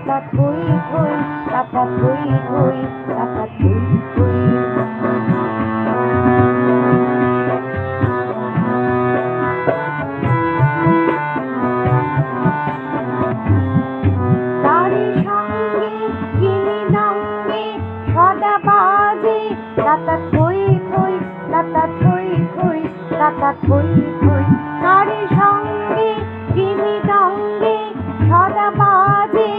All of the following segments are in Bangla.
তাতা থই থই, তাতা থই থই, তাতা থই থই। তারি সঙ্গে গিনি দঙ্গে সদা বাজে, তাতা থই থই, তাতা থই থই, তাতা থই থই। তারি সঙ্গে গিনি দঙ্গে সদা বাজে,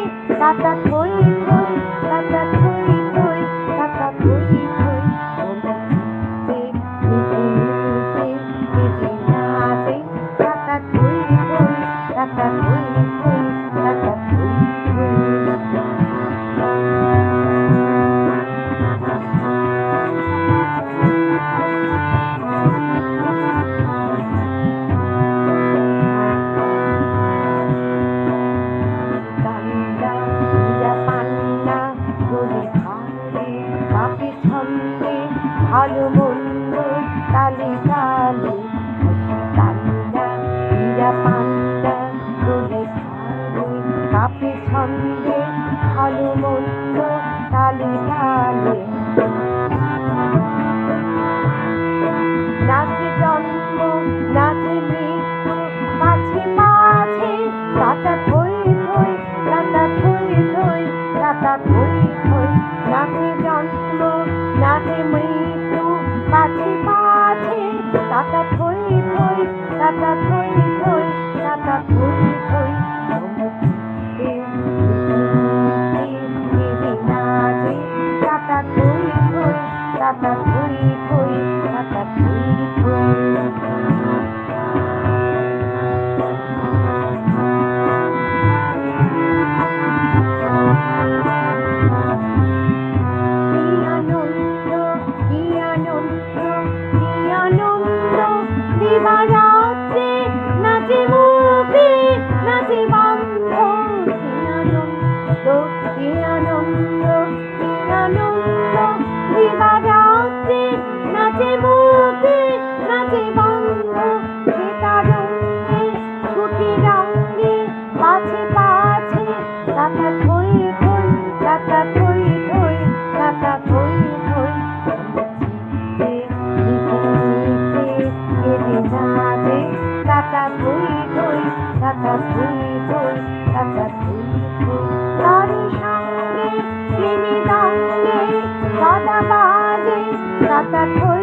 তাতা থই থই, তাতা থই থই, তাতা থই থই। মিতে মিতে নাচে, তাতা থই থই, তাতা থই থই, তাতা থই থই। ভালো মন্দ তালে তালে, তান্ডা হীরা পান্ডা দোলে খালে, কাপে ছন্দে ভালো মন্দ তালে তালে। নাচে জন্ম নাচে মৃত্যু মাঝে মাঝে, তাতা থই থই, তাতা থই থই, তাতা থই থই। নাচে জন্ম নাচে মৃত্যু মাঝে মাঝে, তাতা থই থই, তাতা থই থই, তাতা থই থই। নাচে তাতা থই থই, তাতা থই থই, তাতা থই থই। দিবারাত্রে নাচে মুখে নাচে বন্ধ, কি আনন্দ, কি আনন্দ। দিবারাত্রে নাচে মুখে নাচে বন্ধ, সে তারঙ্গে ছুটি রঙ্গে পাছে পাছে, তাতা থই থই, তাতা থই থই, তাতা থই থই। তাতা থই থই, তাতা থই থই, তাতা থই থই। তারি সঙ্গে গিনি দঙ্গে সদা বাজে, তাতা থই।